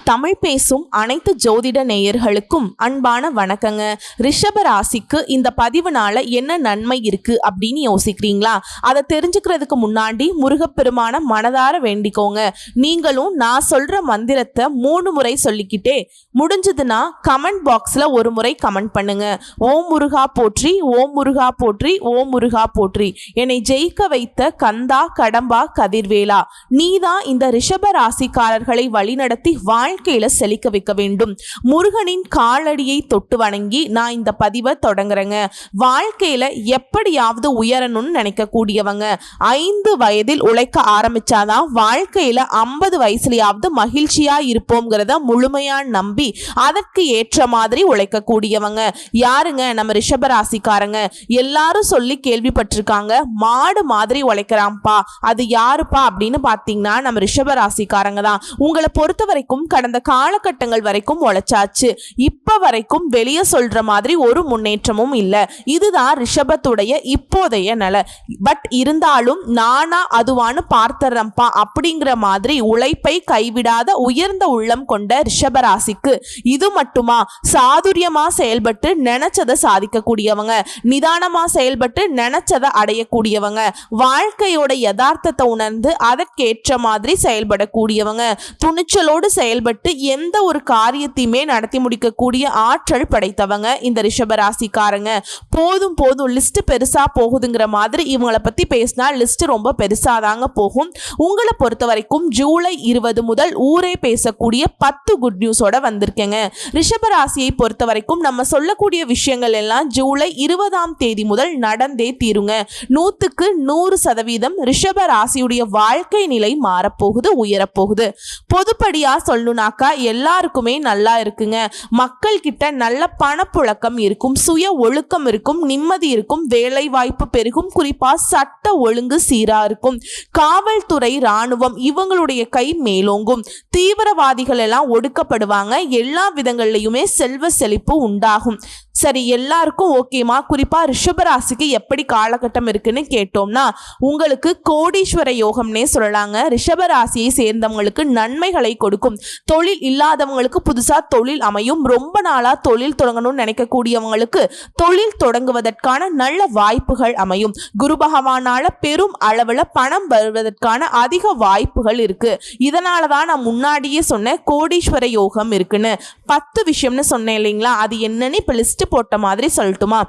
தமிழ் பேசும் அனைத்து ஜோதிட நேயர்களுக்கும் அன்பான வணக்கங்க. ரிஷப ராசிக்கு இந்த பதிவுனால என்ன நன்மை இருக்கு அப்படின்னு யோசிக்கிறீங்களா? அதை தெரிஞ்சுக்கிறதுக்கு முன்னாடி முருகப்பெருமான மனதார வேண்டிக்கோங்க. நீங்களும் நான் சொல்ற மந்திரத்தை 3 முறை சொல்லிக்கிட்டே முடிஞ்சதுன்னா கமெண்ட் பாக்ஸ்ல ஒரு முறை கமெண்ட் பண்ணுங்க. ஓம் முருகா போற்றி, ஓம் முருகா போற்றி, ஓம் முருகா போற்றி. என்னை ஜெயிக்க வைத்த கந்தா கடம்பா கதிர்வேலா, நீதான் இந்த ரிஷப ராசிக்காரர்களை வழிநடத்தி வாழ்க்கையில செழிக்க வைக்க வேண்டும். முருகனின் காலடியை தொட்டு வணங்கி நான் இந்த பதிவை தொடங்குறேங்க. வாழ்க்கையில எப்படியாவது உயரணும்னு நினைக்கக்கூடியவங்க 5 வயதில் உழைக்க ஆரம்பிச்சாதான் வாழ்க்கையில 50 வயசுலயாவது மகிழ்ச்சியா இருப்போம்ங்கிறத முழுமையா நம்பி அதற்கு ஏற்ற மாதிரி உழைக்கக்கூடியவங்க யாருங்க? நம்ம ரிஷபராசிக்காரங்க. எல்லாரும் சொல்லி கேள்விப்பட்டிருக்காங்க, மாடு மாதிரி உழைக்கிறான்ப்பா, அது யாருப்பா அப்படின்னு பார்த்தீங்கன்னா நம்ம ரிஷபராசிக்காரங்க தான். உங்களை பொறுத்த வரைக்கும் கடந்த காலகட்டங்கள் வரைக்கும் உழைச்சாச்சு. இப்ப வரைக்கும் வெளியே சொல்ற மாதிரி ஒரு முன்னேற்றமும் இல்லை. இதுதான் ரிஷபத்துடைய இப்போதைய நிலை. பட் இருந்தாலும் நானா அதுவான்னு பார்த்தறப்பா அப்படிங்கிற மாதிரி உழைப்பை கைவிடாத உயர்ந்த உள்ளம் கொண்ட ரிஷபராசிக்கு இது மட்டுமா? சாதுரியமா செயல்பட்டு நினைச்சதை சாதிக்கக்கூடியவங்க, நிதானமா செயல்பட்டு நினைச்சதை அடையக்கூடியவங்க, வாழ்க்கையோட யதார்த்தத்தை உணர்ந்து அதற்கேற்ற மாதிரி செயல்படக்கூடியவங்க, துணிச்சலோடு செயல்பட்டு எந்த ஒரு காரியத்தையுமே நடத்தி முடிக்கக்கூடிய ஆற்றல் படைத்தவங்க இந்த ரிஷபராசிக்காரங்க. போதும் போதும் லிஸ்ட் பெருசா போகுதுங்கிற மாதிரி இவங்களை பத்தி பேசினா லிஸ்ட் ரொம்ப பெருசாதாங்க போகும். உங்களை பொறுத்த வரைக்கும் ஜூலை 20 முதல் ஊரே பேசக்கூடிய 10 குட் நியூஸோட வந்திருக்கேங்க. ரிஷபராசியை பொறுத்த வரைக்கும் நம்ம சொல்லக்கூடிய விஷயங்கள் எல்லாம் ஜூலை 20ஆம் தேதி முதல் நடந்தே தீருங்க. 100க்கு 100% ரிஷபராசியுடைய வாழ்க்கை நிலை மாறப்போகுது, உயரப்போகுது. பொதுப்படியா சொல்லணும்னாக்கா எல்லாருக்குமே நல்லா இருக்குங்க. மக்கள் கிட்ட நல்ல பணப்புழக்கம் இருக்கும், சுய ஒழுக்கம் இருக்கும், நிம்மதி இருக்கும், வேலை வாய்ப்பு பெருகும், குறிப்பா சட்ட ஒழுங்கு சீரா இருக்கும். காவல்துறை, ராணுவம் இவங்களுடைய கை மேலோங்கும். தீவிரவாதிகள் எல்லாம் ஒடுக்கப்படுவாங்க. எல்லா விதங்கள்லயுமே செல்வ செழிப்பு உண்டாகும். சரி, எல்லாருக்கும் ஓகேமா? குறிப்பா ரிஷபராசிக்கு எப்படி காலகட்டம் இருக்குன்னு கேட்டோம்னா உங்களுக்கு கோடீஸ்வர யோகம்னே சொல்லலாங்க. ரிஷபராசியை சேர்ந்தவங்களுக்கு நன்மைகளை கொடுக்கும். தொழில் இல்லாதவங்களுக்கு புதுசா தொழில் அமையும். ரொம்ப நாளா தொழில் தொடங்கணும்னு நினைக்கக்கூடியவங்களுக்கு தொழில் தொடங்குவதற்கான நல்ல வாய்ப்புகள் அமையும். குரு பகவானால பெரும் அளவுல பணம் வருவதற்கான அதிக வாய்ப்புகள் இருக்கு. இதனாலதான் நான் முன்னாடியே சொன்னேன் கோடீஸ்வர யோகம் இருக்குன்னு. 10 விஷயம்னு சொன்னேன் இல்லைங்களா? அது என்னன்னு இப்ப லிஸ்ட் போட்ட மாதிரி சொல்லட்டுமா?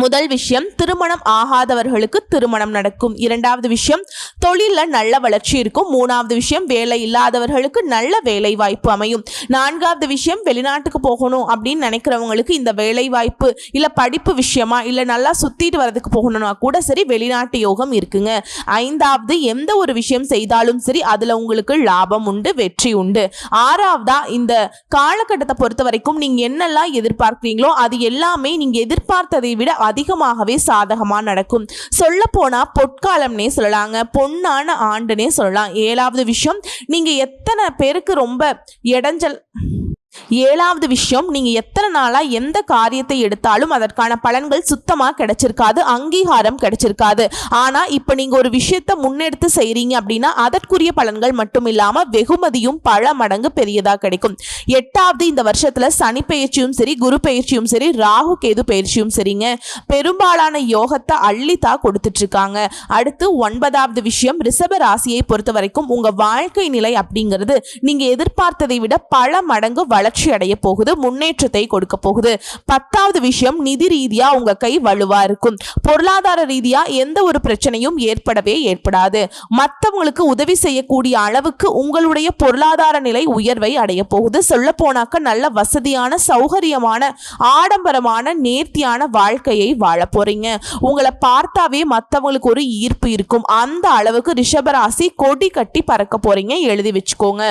முதல் விஷயம், திருமணம் ஆகாதவர்களுக்கு திருமணம் நடக்கும். 2வது விஷயம், தொழில நல்ல வளர்ச்சி இருக்கும். 3வது விஷயம், வேலை இல்லாதவர்களுக்கு நல்ல வேலை வாய்ப்பு அமையும். 4வது விஷயம், வெளிநாட்டுக்கு போகணும் அப்படின்னு நினைக்கிறவங்களுக்கு இந்த வேலை வாய்ப்பு இல்ல படிப்பு விஷயமா இல்ல நல்லா சுத்திட்டு வரதுக்கு போகணும்னா கூட சரி வெளிநாட்டு யோகம் இருக்குங்க. 5வது, எந்த ஒரு விஷயம் செய்தாலும் சரி அதுல உங்களுக்கு லாபம் உண்டு, வெற்றி உண்டு. 6வதா, இந்த காலகட்டத்தை பொறுத்த வரைக்கும் நீங்க என்னெல்லாம் எதிர்பார்க்கிறீங்களோ அது எல்லாமே நீங்க எதிர்பார்த்ததை விட அதிகமாகவே சாதகமா நடக்கும். சொல்ல போனா பொற்காலம்னே சொல்லலாங்க, பொன்னான ஆண்டுனே சொல்லலாம். 7வது விஷயம், நீங்க எத்தனை பேருக்கு ரொம்ப இடைஞ்சல் 7வது விஷயம், நீங்க எத்தனை நாளா எந்த காரியத்தை எடுத்தாலும் அதற்கான பலன்கள் சுத்தமா கிடைச்சிருக்காது, அங்கீகாரம் கிடைச்சிருக்காது. ஆனா இப்ப நீங்க ஒரு விஷயத்தை முன்னெடுத்து செய்றீங்க அப்படின்னா அதற்குரிய பலன்கள் மட்டும் இல்லாம வெகுமதியும் பல மடங்கு பெரியதா கிடைக்கும். 8வது, இந்த வருஷத்துல சனி பயிற்சியும் சரி, குரு பயிற்சியும் சரி, ராகு கேது பயிற்சியும் சரிங்க, பெரும்பாலான யோகத்தை அள்ளித்தா கொடுத்துட்டு இருக்காங்க. அடுத்து 9வது விஷயம், ரிஷப ராசியை பொறுத்த வரைக்கும் உங்க வாழ்க்கை நிலை அப்படிங்கிறது நீங்க எதிர்பார்த்ததை விட பல மடங்கு வளர்ச்சி அடைய போகுது, முன்னேற்றத்தை கொடுக்க போகுது. 10வது விஷயம், நிதி ரீதியா உங்க கை வலுவா இருக்கும். பொருளாதார ரீதியா எந்த ஒரு பிரச்சனையும் ஏற்படாது. மற்றவங்களுக்கு உதவி செய்யக்கூடிய அளவுக்கு உங்களுடைய பொருளாதார நிலை உயர்வை அடைய போகுது. சொல்ல போனாக்க நல்ல வசதியான, சௌகரியமான, ஆடம்பரமான, நேர்த்தியான வாழ்க்கையை வாழ போறீங்க. உங்களை பார்த்தாவே மற்றவங்களுக்கு ஒரு ஈர்ப்பு இருக்கும். அந்த அளவுக்கு ரிஷபராசி கொடி கட்டி பறக்க போறீங்க. எழுதி வச்சுக்கோங்க.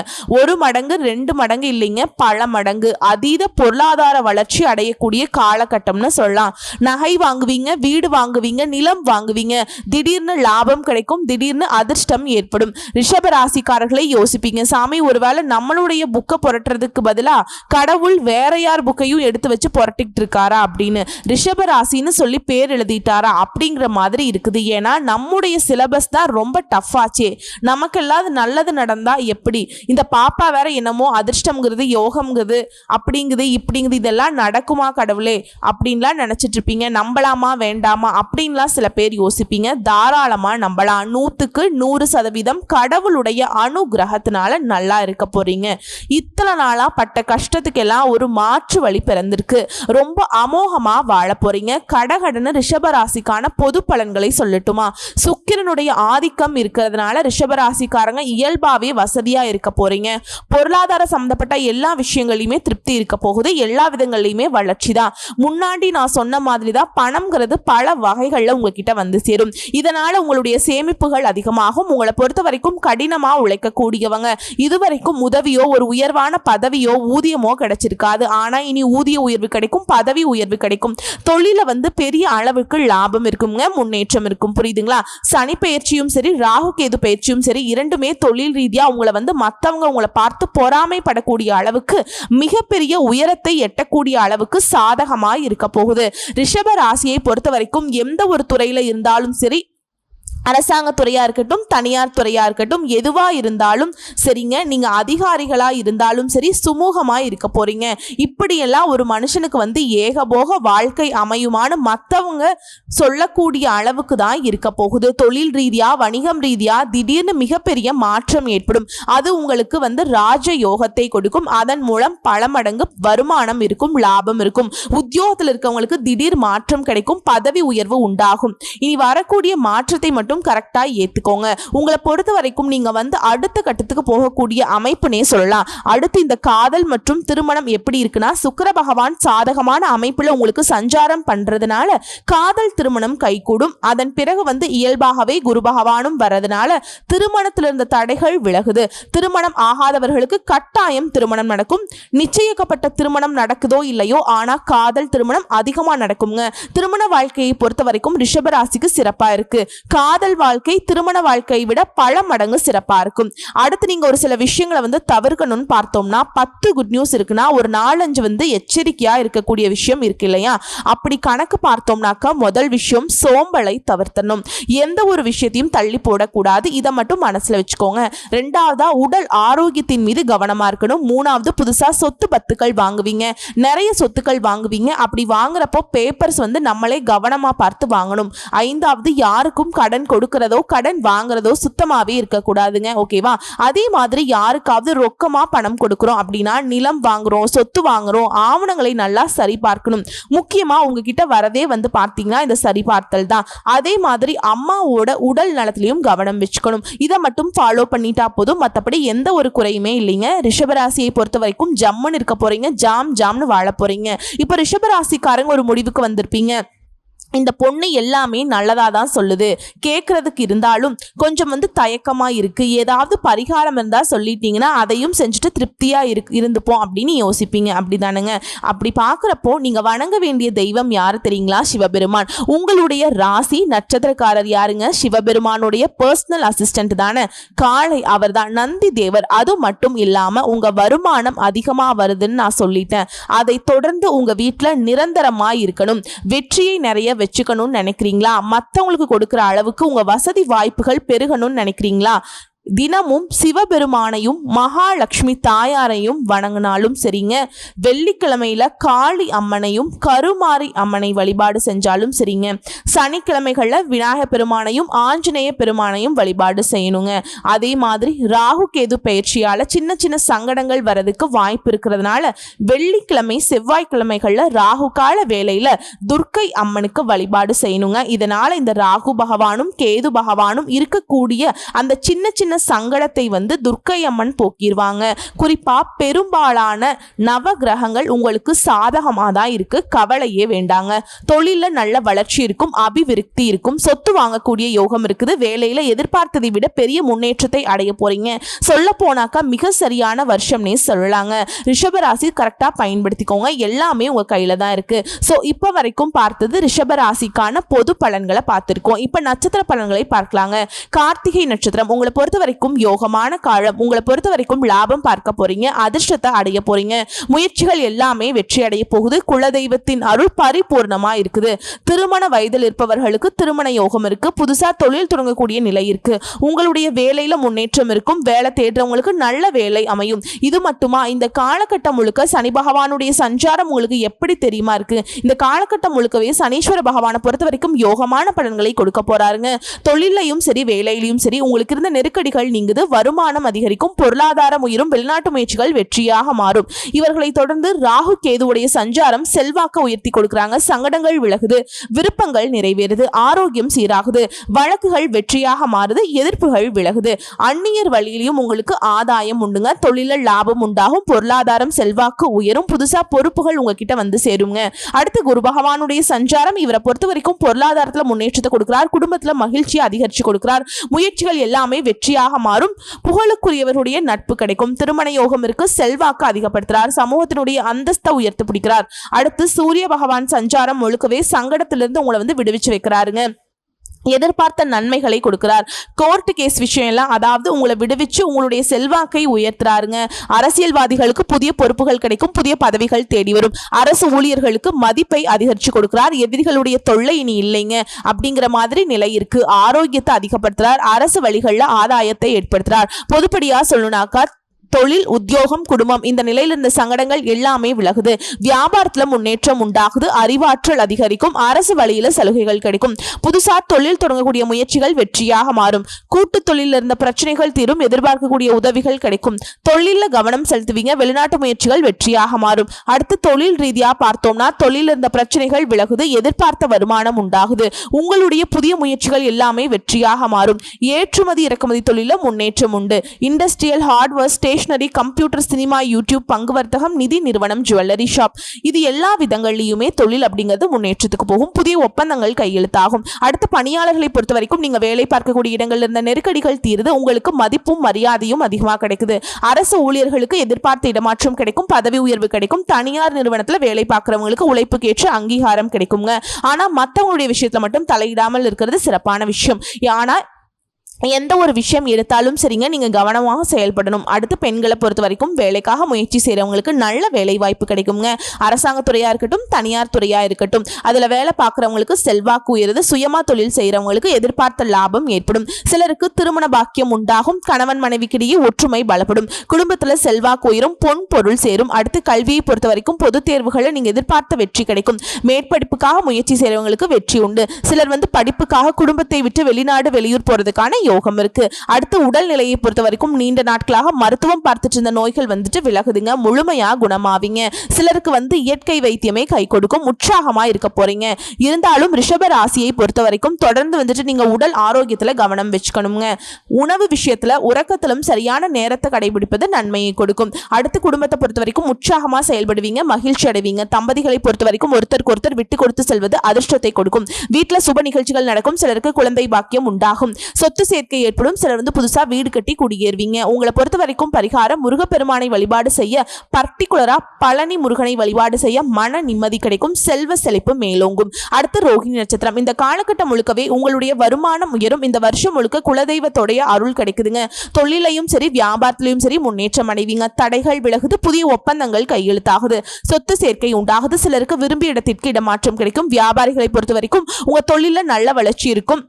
1 மடங்கு 2 மடங்கு இல்லைங்க, பல மடங்கு அதீத பொருளாதார வளர்ச்சி அடையக்கூடிய காலகட்டம்னு சொல்லலாம். நகை வாங்குவீங்க, வீடு வாங்குவீங்க, நிலம் வாங்குவீங்க, திடீர்னு லாபம் கிடைக்கும், திடீர்னு அதிர்ஷ்டம் ஏற்படும். ரிஷப ராசிக்காரர்களை யோசிப்பீங்க, சாமி ஒருவேளை நம்மளுடைய புக்கை புரட்டுறதுக்கு பதிலா கடவுள் வேற யார் புக்கையும் எடுத்து வச்சு புரட்டிக்கிட்டு இருக்காரா அப்படின்னு, ரிஷப ராசின்னு சொல்லி பேர் எழுதிட்டாரா அப்படிங்கிற மாதிரி இருக்குது. ஏன்னா நம்முடைய சிலபஸ் தான் ரொம்ப டஃப் ஆச்சே. நமக்கெல்லாம் நல்லது நடந்தா எப்படி, இந்த பாப்பா வேற என்னமோ அதிர்ஷ்டம்ங்கிறது யோகம்ங்கிறது அப்படிங்குது இப்படிங்குது, இதெல்லாம் நடக்குமா கடவுளே அப்படின்லாம் நினைச்சிட்டு இருப்பீங்க. நம்பலாமா வேண்டாமா அப்படின்லாம் சில பேர் யோசிப்பீங்க. தாராளமா நம்பலாம். 100% கடவுளுடைய அனுகிரகத்தினால நல்லா இருக்க போறீங்க. இத்தனை நாளா பட்ட கஷ்டத்துக்கெல்லாம் ஒரு மாற்று வழி பிறந்திருக்கு. ரொம்ப அமோகமா வாழ போறீங்க. கடகடன்னு ரிஷபராசிக்கான பொது பலன்களை சொல்லட்டுமா? சுக்கிரனுடைய ஆதிக்கம் இருக்கிறதுனால ரிஷபராசிக்காரங்க இயல்பாவே வசதியா இருக்க போறீங்க. பொருளாதார சம்பந்தப்பட்ட எல்லா விஷயங்களையுமே திருப்தி இருக்க போகுது. எல்லா விதங்களையுமே வளர்ச்சி தான். முன்னாடி நான் சொன்ன மாதிரி தான் பணம்ங்கிறது பல வகைகள்ல உங்ககிட்ட வந்து சேரும். இதனால உங்களுடைய சேமிப்புகள் அதிகமாகும். உங்களை பொறுத்த வரைக்கும் கடினமா உழைக்கக்கூடியவங்க. இதுவரைக்கும் உதவியோ ஒரு உயர்வான பதவியோ ஊதியமோ கிடைச்சிருக்காது. ஆனா இனி ஊதிய உயர்வு கிடைக்கும், பதவி உயர்வு கிடைக்கும். தொழில பெரிய அளவுக்கு லாபம் இருக்குங்க, முன்னேற்றம் இருக்கும். புரியுதுங்களா? சனி பயிற்சியும் சரி, ராகு கேது பயிற்சியும் சரி, இரண்டுமே தொழில் ரீதியா உங்களை மத்தவங்க உங்களை பார்த்து பொறாமைப்படக்கூடிய அளவுக்கு மிகப்பெரிய உயரத்தை எட்டக்கூடிய அளவுக்கு சாதகமா இருக்க போகுது. ரிஷப ராசியை பொறுத்த வரைக்கும் எந்த ஒரு துறையில இருந்தாலும் சரி, அரசாங்க துறையா இருக்கட்டும், தனியார் துறையா இருக்கட்டும், எதுவா இருந்தாலும் சரிங்க, நீங்க அதிகாரிகளா இருந்தாலும் சரி, சுமூகமா இருக்க போறீங்க. இப்படியெல்லாம் ஒரு மனுஷனுக்கு ஏகபோக வாழ்க்கை அமையுமான்னு மற்றவங்க சொல்லக்கூடிய அளவுக்கு தான் இருக்க போகுது. தொழில் ரீதியா, வணிகம் ரீதியா திடீர்னு மிகப்பெரிய மாற்றம் ஏற்படும். அது உங்களுக்கு ராஜ யோகத்தை கொடுக்கும். அதன் மூலம் பல மடங்கு வருமானம் இருக்கும், லாபம் இருக்கும். உத்தியோகத்தில் இருக்கவங்களுக்கு திடீர் மாற்றம் கிடைக்கும், பதவி உயர்வு உண்டாகும். இனி வரக்கூடிய மாற்றத்தை மட்டும் கரெக்டா ஏத்துக்கோங்க. உங்களை பொறுத்த வரைக்கும் நீங்க அடுத்த கட்டத்துக்கு போகக்கூடிய அமைப்புனே சொல்லலாம். அடுத்து இந்த காதல் மற்றும் திருமணம் எப்படி இருக்குன்னா, சுக்கிர பகவான் சாதகமான அமைப்புல உங்களுக்கு சஞ்சாரம் பண்றதுனால காதல் திருமணம் கைகூடும். அதன் பிறகு இயல்பாகவே குரு பகவானும் வரதுனால திருமணத்தில் இருந்த தடைகள் விலகுது. திருமணம் ஆகாதவர்களுக்கு கட்டாயம் திருமணம் நடக்கும். நிச்சயிக்கப்பட்ட திருமணம் நடக்குதோ இல்லையோ, ஆனா காதல் திருமணம் அதிகமா நடக்குங்க. திருமண வாழ்க்கையை பொறுத்த வரைக்கும் ரிஷபராசிக்கு சிறப்பா இருக்கு. காதல் வாழ்க்கை திருமண வாழ்க்கையை விட பல மடங்கு சிறப்பா இருக்கும். அடுத்து நீங்க ஒரு சில விஷயங்களை தவிர்க்கணும்னு பார்த்தோம்னா, 10 குட் நியூஸ் இருக்குன்னா ஒரு 4-5 எச்சரிக்கையா இருக்கக்கூடிய விஷயம் இருக்கு இல்லையா? அப்படி கணக்கு பார்த்தோம்னாக்கா முதல் விஷயம் சோம்பலை தவிர்த்தணும். எந்த ஒரு விஷயத்தையும் தள்ளி போடக்கூடாது. இதை மட்டும் மனசுல வச்சுக்கோங்க. ரெண்டாவதா உடல் ஆரோக்கியத்தின் மீது கவனமா இருக்கணும். மூணாவது புதுசா சொத்து பத்துக்கள் வாங்குவீங்க, நிறைய சொத்துக்கள் வாங்குவீங்க. அப்படி வாங்குறப்போ பேப்பர்ஸ் நம்மளே கவனமா பார்த்து வாங்கணும். ஐந்தாவது யாருக்கும் கடன் கொடுக்கிறதோ கடன் வாங்குறதோ சுத்தமாவே இருக்கக்கூடாதுங்க. ஓகேவா? அதே மாதிரி யாருக்காவது ரொக்கமா பணம் கொடுக்கிறோம் அப்படின்னா, நிலம் வாங்குறோம், சொத்து வாங்குறோம், ஆவணங்களை நல்லா சரி பார்க்கணும். முக்கியமா உங்ககிட்ட வரதே பார்த்தீங்கன்னா இந்த சரிபார்த்தல் தான். அதே மாதிரி அம்மாவோட உடல் நலத்திலையும் கவனம் வச்சுக்கணும். இதை மட்டும் ஃபாலோ பண்ணிட்டா போதும். மற்றபடி எந்த ஒரு குறையுமே இல்லைங்க. ரிஷபராசியை பொறுத்த வரைக்கும் ஜம்முன்னு இருக்க போறீங்க, ஜாம்னு வாழ போறீங்க. இப்போ ரிஷபராசிக்காரங்க ஒரு முடிவுக்கு வந்திருப்பீங்க. இந்த பொண்ணு எல்லாமே நல்லதா தான் சொல்லுது, கேட்கறதுக்கு இருந்தாலும் கொஞ்சம் தயக்கமா இருக்கு. ஏதாவது பரிகாரம் இருந்தா சொல்லிட்டீங்கன்னா அதையும் செஞ்சுட்டு திருப்தியா இருந்துப்போம் அப்படின்னு யோசிப்பீங்க. அப்படிதானுங்க? அப்படி பார்க்குறப்போ நீங்க வணங்க வேண்டிய தெய்வம் யாரு தெரியுங்களா? சிவபெருமான். உங்களுடைய ராசி நட்சத்திரக்காரர் யாருங்க? சிவபெருமானுடைய பர்சனல் அசிஸ்டன்ட் தானே காளை, அவர் தான் நந்தி தேவர். அது மட்டும் இல்லாம உங்க வருமானம் அதிகமா வருதுன்னு நான் சொல்லிட்டேன். அதை தொடர்ந்து உங்க வீட்டுல நிரந்தரமா இருக்கணும். வெற்றியை நிறைய வச்சுக்கணும்னு நினைக்கிறீங்களா? மற்றவங்களுக்கு கொடுக்கிற அளவுக்கு உங்க வசதி வாய்ப்புகள் பெருகணும்னு நினைக்கிறீங்களா? தினமும் சிவபெருமானையும் மகாலட்சுமி தாயாரையும் வணங்கினாலும் சரிங்க. வெள்ளிக்கிழமையில காளி அம்மனையும் கருமாரி அம்மனை வழிபாடு செஞ்சாலும் சரிங்க. சனிக்கிழமைகள்ல விநாயகர் பெருமானையும் ஆஞ்சநேய பெருமானையும் வழிபாடு செய்யணுங்க. அதே மாதிரி ராகு கேது பயிற்சியால சின்ன சின்ன சங்கடங்கள் வரதுக்கு வாய்ப்பு இருக்கிறதுனால வெள்ளிக்கிழமை செவ்வாய்க்கிழமைகள்ல ராகு கால வேளையில துர்க்கை அம்மனுக்கு வழிபாடு செய்யணுங்க. இதனால இந்த ராகு பகவானும் கேது பகவானும் இருக்கக்கூடிய அந்த சின்ன சின்ன சின்ன சங்கடத்தை வந்து துர்க்கை அம்மன் போக்கிடுவாங்க. குறிப்பா பெரும்பாலான நவ கிரகங்கள் உங்களுக்கு சாதகமாக தான் இருக்கு, கவலையே வேண்டாங்க. தொழில நல்ல வளர்ச்சி இருக்கும், அபிவிருத்தி இருக்கும், சொத்து வாங்கக்கூடிய யோகம் இருக்குது. வேலையில எதிர்பார்த்ததை விட பெரிய முன்னேற்றத்தை அடைய போறீங்க. சொல்ல போனாக்கா மிக சரியான வருஷம்னே சொல்லலாங்க. ரிஷபராசி கரெக்டா பயன்படுத்திக்கோங்க, எல்லாமே உங்க கையில தான் இருக்கு. சோ இப்ப வரைக்கும் பார்த்தது ரிஷபராசிக்கான பொது பலன்களை பார்த்திருக்கோம். இப்ப நட்சத்திர பலன்களை பார்க்கலாங்க. கார்த்திகை நட்சத்திரம் உங்களை பொறுத்த வரைக்கும் யோகமான காலம். உங்களை பொறுத்த வரைக்கும் லாபம் பார்க்க போறீங்க, அதிர்ஷ்டத்தை அடைய போறீங்க. முயற்சிகள் எல்லாமே வெற்றி அடைய போகுது. குலதெய்வத்தின் அருள் பரிபூர்ணமா இருக்குது. திருமண வயதில் இருப்பவர்களுக்கு திருமண யோகம் இருக்கு. புதுசா தொழில் தொடங்கக்கூடிய நிலை இருக்கு. உங்களுடைய வேலையில முன்னேற்றம் இருக்கும். வேலை தேடுறவங்களுக்கு நல்ல வேலை அமையும். இது மட்டுமா, இந்த காலகட்டம் முழுக்க சனி பகவானுடைய சஞ்சாரம் உங்களுக்கு எப்படி தெரியுமா இருக்கு? இந்த காலகட்டம் முழுக்கவே சனீஸ்வர பகவானை பொறுத்த வரைக்கும் யோகமான பலன்களை கொடுக்க போறாருங்க. தொழிலையும் சரி வேலையிலையும் சரி உங்களுக்கு இருந்த நெருக்கடிகள் நீங்குது, வருமானம் அதிகரிக்கும், பொருளாதாரம் உயரும், வெளிநாட்டு முயற்சிகள் வெற்றியாக மாறும். இவர்களை தொடர்ந்து ராகு கேதுவுடைய சஞ்சாரம் செல்வாக்க உயர்த்தி கொடுக்கறாங்க. சங்கடங்கள் விலகுது, விருப்பங்கள் நிறைவேறுது, ஆரோக்கியம் சீராகுது, வழக்குகள் வெற்றியாக மாறுது, எதிர்ப்புகள் விலகுது. அந்நியர் வழியிலையும் உங்களுக்கு ஆதாயம் உண்டுங்க. தொழில லாபம் உண்டாகும், பொருளாதாரம் செல்வாக்கு உயரும், புதுசா பொறுப்புகள் உங்ககிட்ட வந்து சேருங்க. அடுத்து குரு பகவானுடைய சஞ்சாரம் இவரை பொறுத்த வரைக்கும் பொருளாதாரத்துல முன்னேற்றத்தை கொடுக்கிறார், குடும்பத்துல மகிழ்ச்சியை அதிகரிச்சு கொடுக்கிறார். முயற்சிகள் எல்லாமே வெற்றியாக மாறும். புகழுக்குரியவருடைய நட்பு கிடைக்கும். திருமண யோகம் இருக்கு, செல்வாக்கு அதிகப்படுத்துறார், சமூகத்தினுடைய அந்தஸ்தை உயர்த்து பிடிக்கிறார். அடுத்து சூரிய பகவான் சஞ்சாரம் முழுக்கவே சங்கடத்திலிருந்து உங்களை வந்து விடுவிச்சு வைக்கிறாருங்க. எதிர்பார்த்த நன்மைகளை கொடுக்கிறார். கோர்ட் கேஸ் விஷயம் எல்லாம், அதாவது உங்களை விடுவிச்சு உங்களுடைய செல்வாக்கை உயர்த்துறாருங்க. அரசியல்வாதிகளுக்கு புதிய பொறுப்புகள் கிடைக்கும், புதிய பதவிகள் தேடி வரும். அரசு ஊழியர்களுக்கு மதிப்பை அதிகரிச்சு கொடுக்கிறார். எதிரிகளுடைய தொல்லை இனி இல்லைங்க அப்படிங்கிற மாதிரி நிலை இருக்கு. ஆரோக்கியத்தை அதிகப்படுத்துறார். அரசு வழிகளில் ஆதாயத்தை ஏற்படுத்துறார். பொதுப்படியா சொல்லணும்னாக்கா தொழில், உத்தியோகம், குடும்பம் இந்த நிலையில் இருந்த சங்கடங்கள் எல்லாமே விலகுது. வியாபாரத்துல முன்னேற்றம் உண்டாகுது, அறிவாற்றல் அதிகரிக்கும், அரசு வழியில சலுகைகள் கிடைக்கும். புதுசா தொழில் தொடங்கக்கூடிய முயற்சிகள் வெற்றியாக மாறும். கூட்டு தொழில இருந்த பிரச்சனைகள் தீரும், எதிர்பார்க்கக்கூடிய உதவிகள் கிடைக்கும். தொழில கவனம் செலுத்துவீங்க, வெளிநாட்டு முயற்சிகள் வெற்றியாக மாறும். அடுத்து தொழில் ரீதியா பார்த்தோம்னா தொழில இருந்த பிரச்சனைகள் விலகுது, எதிர்பார்த்த வருமானம் உண்டாகுது. உங்களுடைய புதிய முயற்சிகள் எல்லாமே வெற்றியாக மாறும். ஏற்றுமதி இறக்குமதி தொழில முன்னேற்றம் உண்டு. Industrial, hardware, stationery, computer, cinema, YouTube, பங்கு வர்த்தகம், நிதி நிறுவனம், ஜுவல்லரி ஷாப், இது எல்லா விதங்களிலுமே தொழில் அப்படிங்கிறது முன்னேற்றத்துக்கு போகும். புதிய ஒப்பந்தங்கள் கையெழுத்தாகும். அடுத்த பணியாளர்களை பொறுத்த வரைக்கும் நீங்க வேலை பார்க்கக்கூடிய இடங்கள்ல இருந்த நெருக்கடிகள் தீருது. உங்களுக்கு மதிப்பும் மரியாதையும் அதிகமாக கிடைக்குது. அரசு ஊழியர்களுக்கு எதிர்பார்த்த இடமாற்றம் கிடைக்கும், பதவி உயர்வு கிடைக்கும். தனியார் நிறுவனத்துல வேலை பார்க்கிறவங்களுக்கு உழைப்புக்கேற்ற அங்கீகாரம் கிடைக்குங்க. ஆனா மற்றவங்களுடைய விஷயத்துல மட்டும் தலையிடாமல் இருக்கிறது சிறப்பான விஷயம். ஆனா எந்த ஒரு விஷயம் எடுத்தாலும் சரிங்க, நீங்க கவனமாக செயல்படணும். அடுத்து பெண்களை பொறுத்த வரைக்கும் வேலைக்காக முயற்சி செய்யறவங்களுக்கு நல்ல வேலை வாய்ப்பு கிடைக்குங்க. அரசாங்க துறையா இருக்கட்டும், தனியார் துறையா இருக்கட்டும், அதுல வேலை பார்க்கறவங்களுக்கு செல்வாக்கு உயருது. சுயமா தொழில் செய்யறவங்களுக்கு எதிர்பார்த்த லாபம் ஏற்படும். சிலருக்கு திருமண பாக்கியம் உண்டாகும். கணவன் மனைவிக்கிடையே ஒற்றுமை பலப்படும். குடும்பத்துல செல்வாக்கு உயரும், பொன் பொருள் சேரும். அடுத்து கல்வியை பொறுத்த வரைக்கும் பொது தேர்வுகளை நீங்க எதிர்பார்த்த வெற்றி கிடைக்கும். மேற்படிப்புக்காக முயற்சி செய்யறவங்களுக்கு வெற்றி உண்டு. சிலர் வந்து படிப்புக்காக குடும்பத்தை விட்டு வெளிநாடு, வெளியூர் போறதுக்கான யோகம் இருக்கு. அடுத்து உடல்நிலையை பொறுத்த வரைக்கும் நீண்ட நாட்களாக மருத்துவம் பார்த்துட்டு இருந்த நோய்கள் வந்துட்டு விலகுதுங்க, முழுமையா குணமாவீங்க. சிலருக்கு வந்து இயற்கை வைத்தியமே கை கொடுக்கும், உற்சாகமா இருக்க போறீங்க. இருந்தாலும் ரிஷப ராசியை பொறுத்த வரைக்கும் தொடர்ந்து வந்துட்டு நீங்க உடல் ஆரோக்கியத்துல கவனம் வச்சுக்கணுங்க. உணவு விஷயத்துல உறக்கத்திலும் சரியான நேரத்தை கடைபிடிப்பது நன்மையை கொடுக்கும். அடுத்து குடும்பத்தை பொறுத்த வரைக்கும் உற்சாகமா செயல்படுவீங்க, மகிழ்ச்சி அடைவீங்க. தம்பதிகளை பொறுத்த வரைக்கும் ஒருத்தருக்கு ஒருத்தர் விட்டு கொடுத்து செல்வது அதிர்ஷ்டத்தை கொடுக்கும். வீட்டுல சுப நிகழ்ச்சிகள் நடக்கும். சிலருக்கு குழந்தை பாக்கியம் உண்டாகும். சொத்து சேர்க்கை ஏற்படும். சிலர் வந்து புதுசா வீடு கட்டி குடியேறுவீங்க. உங்களை பொறுத்த வரைக்கும் பரிகாரம் முருகப்பெருமானை வழிபாடு செய்ய, பர்டிகுலரா பழனி முருகனை வழிபாடு செய்ய மன நிம்மதி கிடைக்கும், செல்வ செழிப்பு மேலோங்கும். அடுத்து ரோகிணி நட்சத்திரம். இந்த காலகட்டம் முழுக்கவே உங்களுடைய வருமானம் உயரும். இந்த வருஷம் முழுக்க குலதெய்வத்தோடைய அருள் கிடைக்குதுங்க. தொழிலையும் சரி வியாபாரத்திலையும் சரி முன்னேற்றம் அடைவீங்க. தடைகள் விலகுது, புதிய ஒப்பந்தங்கள் கையெழுத்தாகுது, சொத்து சேர்க்கை உண்டாகுது. சிலருக்கு விரும்பிய இடத்திற்கு இடமாற்றம் கிடைக்கும். வியாபாரிகளை பொறுத்த வரைக்கும் உங்க தொழில நல்ல வளர்ச்சி இருக்கும்.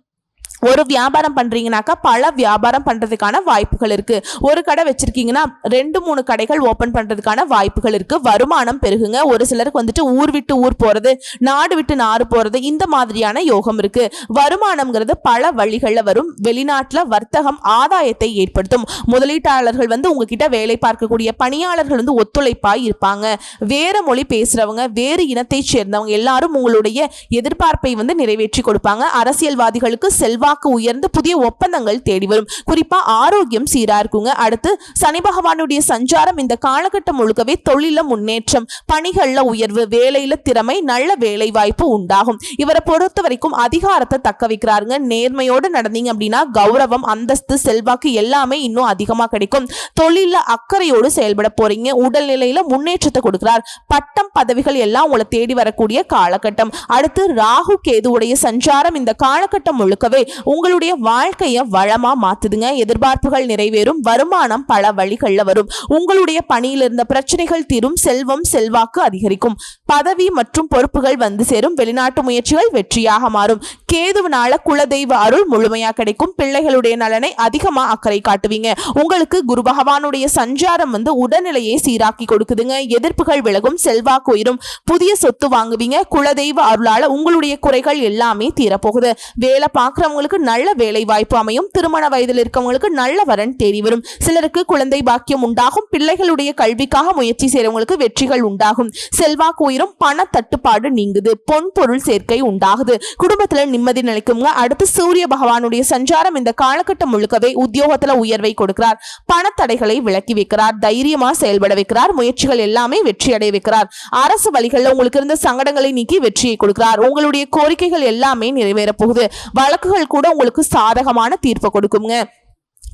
ஒரு வியாபாரம் பண்றீங்கன்னாக்கா பல வியாபாரம் பண்றதுக்கான வாய்ப்புகள் இருக்கு. ஒரு கடை வச்சிருக்கீங்கன்னா 2-3 கடைகள் ஓபன் பண்றதுக்கான வாய்ப்புகள் இருக்கு. வருமானம் பெருகுங்க. ஒரு சிலருக்கு வந்துட்டு ஊர் விட்டு ஊர் போறது, நாடு விட்டு நாடு போறது, இந்த மாதிரியான யோகம் இருக்கு. வருமானம்ங்கிறது பல வழிகளில் வரும். வெளிநாட்டுல வர்த்தகம் ஆதாயத்தை ஏற்படுத்தும். முதலீட்டாளர்கள் வந்து உங்ககிட்ட வேலை பார்க்கக்கூடிய பணியாளர்கள் வந்து ஒத்துழைப்பாய் இருப்பாங்க. வேற மொழி பேசுறவங்க, வேறு இனத்தை சேர்ந்தவங்க எல்லாரும் உங்களுடைய எதிர்பார்ப்பை வந்து நிறைவேற்றி கொடுப்பாங்க. அரசியல்வாதிகளுக்கு செல்வா செல்வாக்கு உயர்ந்து புதிய ஒப்பந்தங்கள் தேடி வரும். குறிப்பா ஆரோக்கியம் சீரா இருக்குங்க. அடுத்து சனி பகவானுடைய சஞ்சாரம் இந்த காலகட்டம் முழுக்கவே தொழில முன்னேற்றம், பணிகள்ல உயர்வு, வேலையில திறமை, நல்ல வேலை வாய்ப்பு உண்டாகும். இவரை பொறுத்த வரைக்கும் அதிகாரத்தை தக்க வைக்கிறாருங்க. நேர்மையோடு நடந்தீங்க அப்படின்னா கௌரவம், அந்தஸ்து, செல்வாக்கு எல்லாமே இன்னும் அதிகமா கிடைக்கும். தொழில அக்கறையோடு செயல்பட போறீங்க. உடல்நிலையில முன்னேற்றத்தை கொடுக்கிறார். பட்டம் பதவிகள் எல்லாம் உங்களை தேடி வரக்கூடிய காலகட்டம். அடுத்து ராகு கேதுவுடைய சஞ்சாரம் இந்த காலகட்டம் முழுக்கவே உங்களுடைய வாழ்க்கைய வளமா மாத்துதுங்க. எதிர்பார்ப்புகள் நிறைவேறும். வருமானம் பல வழிகள்ல வரும். உங்களுடைய பணியில் இருந்த பிரச்சனைகள் தீரும். செல்வம் செல்வாக்கு அதிகரிக்கும். பதவி மற்றும் பொறுப்புகள் வந்து சேரும். வெளிநாட்டு முயற்சிகள் வெற்றியாக மாறும். கேதுவினால குலதெய்வ அருள் முழுமையா கிடைக்கும். பிள்ளைகளுடைய நலனை அதிகமா அக்கறை காட்டுவீங்க. உங்களுக்கு குரு பகவானுடைய சஞ்சாரம் வந்து உடல்நிலையை சீராக்கி கொடுக்குதுங்க. எதிர்ப்புகள் விலகும். செல்வாக்கு உயரும். புதிய சொத்து வாங்குவீங்க. குலதெய்வ அருளால உங்களுடைய குறைகள் எல்லாமே தீரப்போகுது. வேலை பார்க்கிறவங்களுக்கு நல்ல வேலை வாய்ப்பு அமையும். திருமண வயதில் இருக்கவங்களுக்கு நல்ல வரன் தேடி வரும். சிலருக்கு குழந்தை பாக்கியம் உண்டாகும். பிள்ளைகளுடைய கல்விக்காக முயற்சி செய்யறவங்களுக்கு வெற்றிகள் உண்டாகும். செல்வாக்கு உயரும். பண தட்டுப்பாடு நீங்குது. பொன் பொருள் சேர்க்கை உண்டாகுது. குடும்பத்துல நிம்மதி நிலைக்குங்க. அடுத்து சூரிய பகவானுடைய சஞ்சாரம் இந்த காலகட்டம் முழுக்கவே உத்தியோகத்துல உயர்வை கொடுக்கிறார். பணத்தடைகளை விலக்கி வைக்கிறார். தைரியமா செயல்பட வைக்கிறார். முயற்சிகள் எல்லாமே வெற்றி அடைய வைக்கிறார். அரசு வழிகளில் உங்களுக்கு இருந்த சங்கடங்களை நீக்கி வெற்றியை கொடுக்கிறார். உங்களுடைய கோரிக்கைகள் எல்லாமே நிறைவேற போகுது. வழக்குகள் கூட உங்களுக்கு சாதகமான தீர்ப்பு கொடுக்குங்க.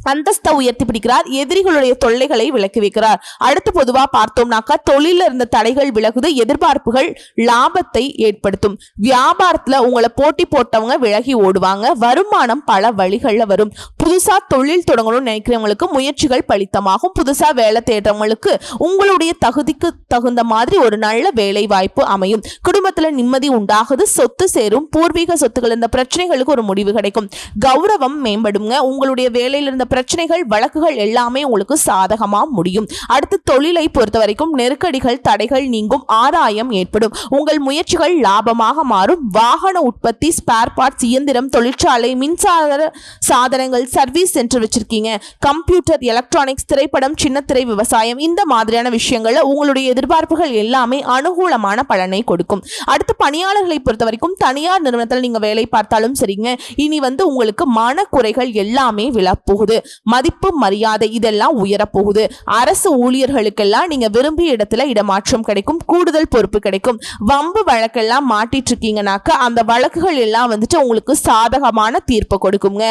அந்தஸ்தை உயர்த்தி பிடிக்கிறார். எதிரிகளுடைய தொல்லைகளை விலக்கி வைக்கிறார். அடுத்து பொதுவா பார்த்தோம்னாக்கா தொழில இருந்த தடைகள் விலகுது. எதிர்பார்ப்புகள் லாபத்தை ஏற்படுத்தும். வியாபாரத்துல உங்களை போட்டி போட்டவங்க விலகி ஓடுவாங்க. வருமானம் பல வழிகள்ல வரும். புதுசா தொழில் தொடங்கணும்னு நினைக்கிறவங்களுக்கு முயற்சிகள் பலித்தமாகும். புதுசா வேலை தேடுறவங்களுக்கு உங்களுடைய தகுதிக்கு தகுந்த மாதிரி ஒரு நல்ல வேலை வாய்ப்பு அமையும். குடும்பத்துல நிம்மதி உண்டாகுது. சொத்து சேரும். பூர்வீக சொத்துக்கள் இருந்த பிரச்சனைகளுக்கு ஒரு முடிவு கிடைக்கும். கௌரவம் மேம்படுங்க. உங்களுடைய வேலையில இருந்த பிரச்சனைகள் வழக்குகள் எல்லாமே உங்களுக்கு சாதகமா முடியும். அடுத்து தொழிலை பொறுத்த வரைக்கும் நெருக்கடிகள் தடைகள் நீங்கும். ஆதாயம் ஏற்படும். உங்கள் முயற்சிகள் லாபமாக மாறும். வாகன உற்பத்தி, ஸ்பேர் பார்ட்ஸ், இயந்திரம், தொழிற்சாலை, மின்சார சாதனங்கள், சர்வீஸ் சென்டர் வச்சிருக்கீங்க. கம்ப்யூட்டர், எலக்ட்ரானிக்ஸ், திரைப்படம், சின்னத்திரை, விவசாயம், இந்த மாதிரியான விஷயங்கள்ல உங்களுடைய எதிர்பார்ப்புகள் எல்லாமே அனுகூலமான பலனை கொடுக்கும். அடுத்து பணியாளர்களை பொறுத்த வரைக்கும் தனியார் நிறுவனத்தில் நீங்க வேலை பார்த்தாலும் சரிங்க, இனி வந்து உங்களுக்கு மனக்குறைகள் எல்லாமே விழப்போகுது. மதிப்பு மரியாதை இதெல்லாம் உயரப்போகுது. அரசு ஊழியர்களுக்கெல்லாம் நீங்க விரும்பிய இடத்துல இடமாற்றம் கிடைக்கும். கூடுதல் பொறுப்பு கிடைக்கும். வம்பு வழக்கெல்லாம் மாட்டிட்டு இருக்கீங்கன்னாக்க அந்த வழக்குகள் எல்லாம் வந்துட்டு உங்களுக்கு சாதகமான தீர்ப்பு கொடுக்குங்க.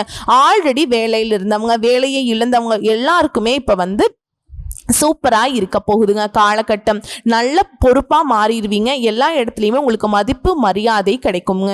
ஆல்ரெடி வேலையில் இருந்தவங்க, வேலையை இழந்தவங்க எல்லாருக்குமே இப்ப வந்து சூப்பரா இருக்க போகுதுங்க. காலகட்டம் நல்ல பொறுப்பா மாறிடுவீங்க. எல்லா இடத்துலயுமே உங்களுக்கு மதிப்பு மரியாதை கிடைக்குங்க.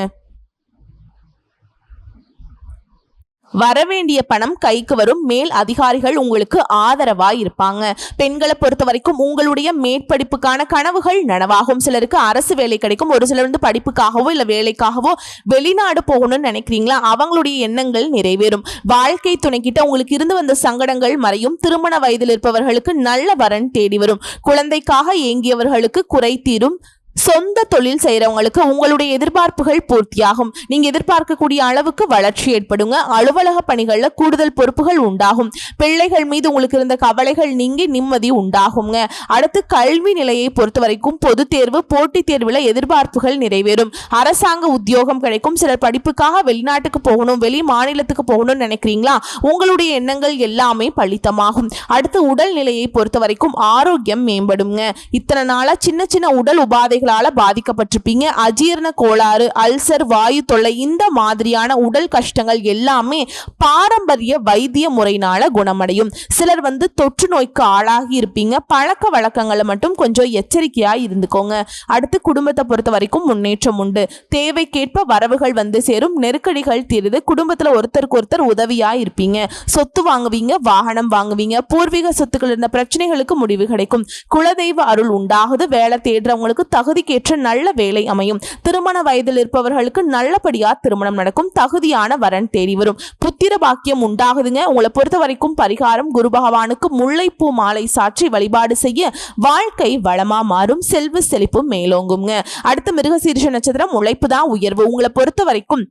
வரவேண்டிய பணம் கைக்கு வரும். மேல் அதிகாரிகள் உங்களுக்கு ஆதரவா இருப்பாங்க. பெண்களை பொறுத்த வரைக்கும் உங்களுடைய மேற்படிப்புக்கான கனவுகள் நனவாகும். சிலருக்கு அரசு வேலை கிடைக்கும். ஒரு சிலர் வந்து படிப்புக்காகவோ இல்ல வேலைக்காகவோ வெளிநாடு போகணும்னு நினைக்கிறீங்களா, அவங்களுடைய எண்ணங்கள் நிறைவேறும். வாழ்க்கை துணைக்கிட்ட உங்களுக்கு இருந்து வந்த சங்கடங்கள் மறையும். திருமண வயதில் இருப்பவர்களுக்கு நல்ல வரன் தேடி வரும். குழந்தைக்காக ஏங்கியவர்களுக்கு குறை தீரும். சொந்த தொழில் செய்யறவங்களுக்கு உங்களுடைய எதிர்பார்ப்புகள் பூர்த்தியாகும். நீங்க எதிர்பார்க்கக்கூடிய அளவுக்கு வளர்ச்சி ஏற்படுங்க. அலுவலக பணிகள்ல கூடுதல் பொறுப்புகள் உண்டாகும். பிள்ளைகள் மீது உங்களுக்கு இருந்த கவலைகள் நீங்கி நிம்மதி உண்டாகுங்க. அடுத்து கல்வி நிலையை பொறுத்த வரைக்கும் பொது தேர்வு, போட்டித் தேர்வுல எதிர்பார்ப்புகள் நிறைவேறும். அரசாங்க உத்தியோகம் கிடைக்கும். சிலர் படிப்புக்காக வெளிநாட்டுக்கு போகணும், வெளி மாநிலத்துக்கு போகணும்னு நினைக்கிறீங்களா, உங்களுடைய எண்ணங்கள் எல்லாமே பலித்தமாகும். அடுத்து உடல் நிலையை பொறுத்த வரைக்கும் ஆரோக்கியம் மேம்படுங்க. இத்தனை நாளா சின்ன சின்ன உடல் உபாதைகள் பாதிக்கப்பட்டிருப்பீங்க. அஜீரண கோளாறு, அல்சர், வாயு தொல்லை, இந்த மாதிரியான உடல் கஷ்டங்கள் எல்லாமே பாரம்பரிய வைத்திய முறையினால குணமடையும். சிலர் வந்து தொற்று நோய்க்கு ஆளாகி இருப்பீங்க. பழக்க வழக்கங்களை மட்டும் கொஞ்சம் எச்சரிக்கையா இருந்துக்கோங்க. அடுத்து குடும்பத்தை பொறுத்த வரைக்கும் முன்னேற்றம் உண்டு. தேவைக்கேற்ப வரவுகள் வந்து சேரும். நெருக்கடிகள் தீருது. குடும்பத்துல ஒருத்தருக்கு ஒருத்தர் உதவியா இருப்பீங்க. சொத்து வாங்குவீங்க, வாகனம் வாங்குவீங்க. பூர்வீக சொத்துக்கள் இருந்த பிரச்சனைகளுக்கு முடிவு கிடைக்கும். குலதெய்வ அருள் உண்டாகுது. வேலை தேடுறவங்களுக்கு தகுதிக்கேற்ற நல்ல வேலை அமையும். திருமண வயதில் இருப்பவர்களுக்கு நல்லபடியா திருமணம் நடக்கும். தகுதியான வரன் தேடி வரும். புத்திர பாக்கியம் உண்டாகுதுங்க. உங்களை பொறுத்த வரைக்கும் பரிகாரம் குரு பகவானுக்கு முல்லைப்பூ மாலை சாற்றி வழிபாடு செய்ய வாழ்க்கை வளமா மாறும். செல்வ செழிப்பு மேலோங்குங்க. அடுத்து மிருகசீரிஷ நட்சத்திரம். உழைப்பு தான் உயர்வு. உங்களை பொறுத்த வரைக்கும்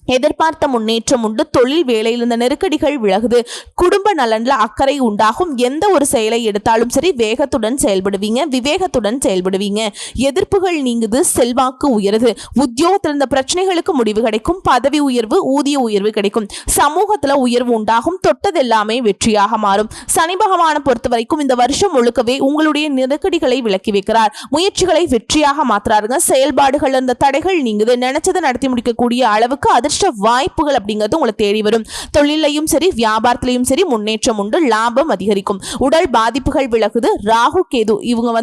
எதிர்பார்த்த முன்னேற்றம் உண்டு. தொழில் வேலையில் இருந்த நெருக்கடிகள் விலகுது. குடும்ப நலன்ல அக்கறை உண்டாகும். எந்த ஒரு செயலை எடுத்தாலும் சரி வேகத்துடன் செயல்படுவீங்க, விவேகத்துடன் செயல்படுவீங்க. எதிர்ப்புகள் நீங்குது, செல்வாக்கு உயருது. உத்தியோகத்தில் இருந்த பிரச்சனைகளுக்கு முடிவு கிடைக்கும். பதவி உயர்வு, ஊதிய உயர்வு கிடைக்கும். சமூகத்துல உயர்வு உண்டாகும். தொட்டதெல்லாமே வெற்றியாக மாறும். சனி பகவானை பொறுத்த வரைக்கும் இந்த வருஷம் முழுக்கவே உங்களுடைய நெருக்கடிகளை விலக்கி வைக்கிறார். முயற்சிகளை வெற்றியாக மாத்துறாருங்க. செயல்பாடுகள் இருந்த தடைகள் நீங்குது. நினைச்சதை நடத்தி முடிக்கக்கூடிய அளவுக்கு அதிர்ஷ்ட வாய்ப்புகள் அப்படிங்கிறது உங்களை தேடி வரும். தொழிலையும் சரி வியாபாரத்திலையும் சரி முன்னேற்றம் உண்டு. லாபம் அதிகரிக்கும். உடல் பாதிப்புகள் விலகுது. ராகு கேது இவங்க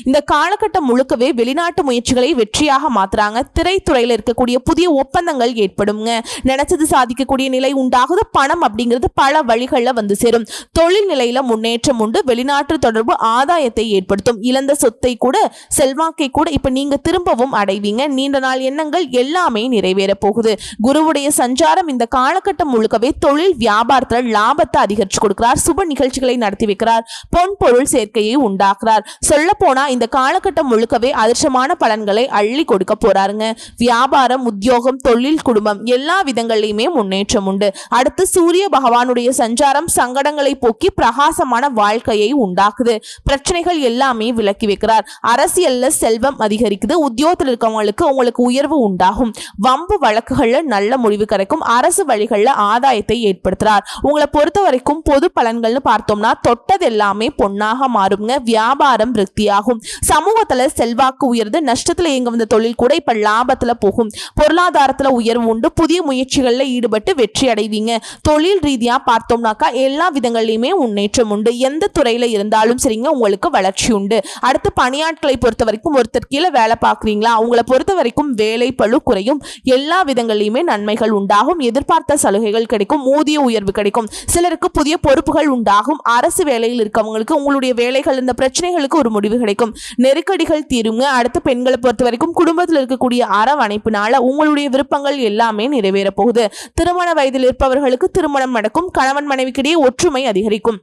இந்த காலகட்டம் முழுக்கவே வெளிநாட்டு முயற்சிகளை வெற்றியாக மாத்துறாங்க. திரைத்துறையில் இருக்கக்கூடிய புதிய ஒப்பந்தங்கள் ஏற்படுங்க. நினைச்சது சாதிக்கக்கூடிய நிலை உண்டாகுது. பணம் அப்படிங்கிறது பல வழிகளில் சேரும். தொழில் நிலையில முன்னேற்றம் உண்டு. வெளிநாட்டு தொடர்பு ஆதாயத்தை ஏற்படுத்தும். இழந்த சொத்தை கூட, செல்வாக்கை கூட இப்ப நீங்க திரும்பவும் அடைவீங்க. நீண்ட நாள் எண்ணங்கள் எல்லாமே நிறைவேற போகுது. குருவுடைய சஞ்சாரம் இந்த காலகட்டம் முழுக்கவே தொழில் வியாபாரத்தில் லாபத்தை அதிகரிச்சு கொடுக்கிறார். சுப நிகழ்ச்சிகளை நடத்தி வைக்கிறார். பொன் பொருள் சேர்க்கையை உண்டாக்குறார். சொல்ல போனா இந்த காலகட்டம் முழுக்கவே அதிர்ஷ்டமான பலன்களை அள்ளி கொடுக்க போறாருங்க. வியாபாரம், உத்தியோகம், தொழில், குடும்பம் எல்லா விதங்களிலுமே முன்னேற்றம் உண்டு. அடுத்து சூரிய பகவானுடைய சஞ்சாரம் சங்கடங்களை போக்கி பிரகாசமான வாழ்க்கையை உண்டாக்குது. பிரச்சனைகள் எல்லாமே விலக்கி வைக்கிறார். அரசியல்ல செல்வம் அதிகரிக்குது. உத்தியோகத்தில் இருக்கவங்களுக்கு உங்களுக்கு உயர்வு உண்டாகும். வம்பு வழக்குகள்ல நல்ல முடிவு கிடைக்கும். அரசு வழிகளில் ஆதாயத்தை ஏற்படுத்துறார். உங்களை பொறுத்த வரைக்கும் பொது பலன்கள்னு பார்த்தோம்னா தொட்டது எல்லாமே பொன்னாக மாறுங்க. வியாபாரம் விருத்தியாகும். சமூகத்துல செல்வாக்கு உயர்ந்து. நஷ்டத்துல இயங்க வந்த தொழில் கூட இப்ப லாபத்துல போகும். பொருளாதாரத்துல உயர்வு உண்டு. புதிய முயற்சிகள்ல ஈடுபட்டு வெற்றி அடைவீங்க. தொழில் ரீதியா பார்த்தோம்னாக்கா எல்லா விதங்களிலுமே முன்னேற்றம் உண்டு. எந்த துறையில இருந்தாலும் சரிங்க உங்களுக்கு வளர்ச்சி உண்டு. அடுத்து பணியாட்களை பொறுத்த வரைக்கும் ஒருத்தர் கீழே வேலை பார்க்குறீங்களா, உங்களை பொறுத்த வரைக்கும் வேலை பளு குறையும். எல்லா விதங்களிலுமே நன்மைகள் உண்டாகும். எதிர்பார்த்த சலுகைகள் கிடைக்கும். ஊதிய உயர்வு கிடைக்கும். சிலருக்கு புதிய பொறுப்புகள் உண்டாகும். அரசு வேலையில் இருக்கவங்களுக்கு உங்களுடைய வேலைகள் இந்த பிரச்சனைகளுக்கு ஒரு முடிவு கிடைக்கும். நெருக்கடிகள் தீருங்க. அடுத்து பெண்களை பொறுத்த வரைக்கும் குடும்பத்தில் இருக்கக்கூடிய அரவணைப்பினால உங்களுடைய விருப்பங்கள் எல்லாமே நிறைவேற போகுது. திருமண வயதில் இருப்பவர்களுக்கு திருமணம் நடக்கும். கணவன் மனைவிக்கிடையே ஒற்றுமை அதிகரிக்கும்.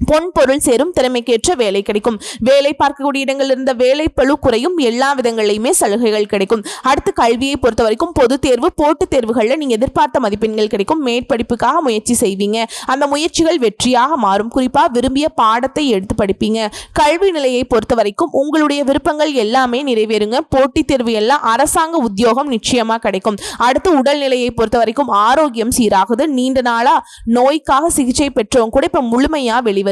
பொன் பொருள் சேரும். திறமைக்கேற்ற வேலை கிடைக்கும். வேலை பார்க்கக்கூடிய இடங்கள் இருந்த வேலை பளு குறையும். எல்லா விதங்களிலுமே சலுகைகள் கிடைக்கும். அடுத்து கல்வியை பொறுத்த வரைக்கும் பொது தேர்வு, போட்டித் தேர்வுகளில் நீங்க எதிர்பார்த்த மதிப்பெண்கள் கிடைக்கும். மேற்படிப்புக்காக முயற்சி செய்வீங்க. அந்த முயற்சிகள் வெற்றியாக மாறும். குறிப்பா விரும்பிய பாடத்தை எடுத்து படிப்பீங்க. கல்வி நிலையை பொறுத்த வரைக்கும் உங்களுடைய விருப்பங்கள் எல்லாமே நிறைவேறுங்க. போட்டித் தேர்வு எல்லாம் அரசாங்க உத்தியோகம் நிச்சயமா கிடைக்கும். அடுத்து உடல்நிலையை பொறுத்த வரைக்கும் ஆரோக்கியம் சீராகுது. நீண்ட நாளா நோய்க்காக சிகிச்சை பெற்றவங்க கூட இப்ப முழுமையா வெளிவருவீங்க.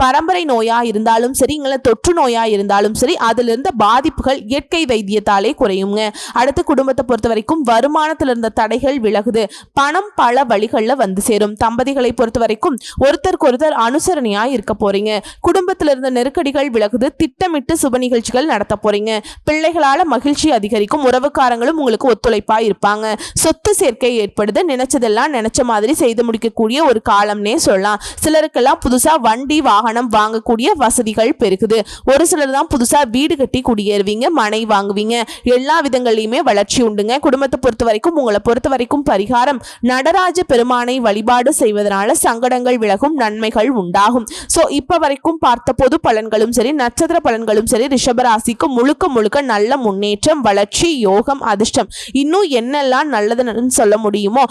பரம்பரை நோயா இருந்தாலும் சரி, தொற்று நோயா இருந்தாலும் சரி, அதில் இருந்த பாதிப்புகள் இயற்கை வைத்தியத்தாலே குறையுங்க. அடுத்து குடும்பத்தை பொறுத்த வரைக்கும் வருமானத்தில் இருந்த தடைகள் விலகுது. பணம் பல வழிகளில் சேரும். தம்பதிகளை பொறுத்த வரைக்கும் ஒருத்தருக்கு ஒருத்தர் அனுசரணையா இருக்க போறீங்க. குடும்பத்தில் இருந்த நெருக்கடிகள் விலகுது. திட்டமிட்டு சுப நிகழ்ச்சிகள் நடத்த போறீங்க. பிள்ளைகளால மகிழ்ச்சி அதிகரிக்கும். உறவுக்காரங்களும் உங்களுக்கு ஒத்துழைப்பா இருப்பாங்க. சொத்து சேர்க்கை ஏற்படுது. நினைச்சதெல்லாம் நினைச்ச மாதிரி செய்து முடிக்கக்கூடிய ஒரு காலம்னே சொல்லலாம். சிலருக்கெல்லாம் புதுசா வண்டி வாகனம் வாங்கக்கூடிய வசதிகள் பெருகுது. ஒரு சிலர் தான் புதுசா வீடு கட்டி குடியேறுவீங்க, மனை வாங்குவீங்க. எல்லா விதங்களிலுமே வளர்ச்சி உண்டுங்க. குடும்பத்தை பொறுத்த வரைக்கும் உங்களை பொறுத்த வரைக்கும் பரிகாரம் நடராஜ பெருமானை வழிபாடு செய்வதனால சங்கடங்கள் விலகும். நன்மைகள் உண்டாகும். சோ இப்ப வரைக்கும் பார்த்த பொது பலன்களும் சரி, நட்சத்திர பலன்களும் சரி, ரிஷபராசிக்கு முழுக்க முழுக்க நல்ல முன்னேற்றம், வளர்ச்சி, யோகம், அதிர்ஷ்டம், இன்னும் என்னெல்லாம் நல்லதுன்னு சொல்ல முடியுமோ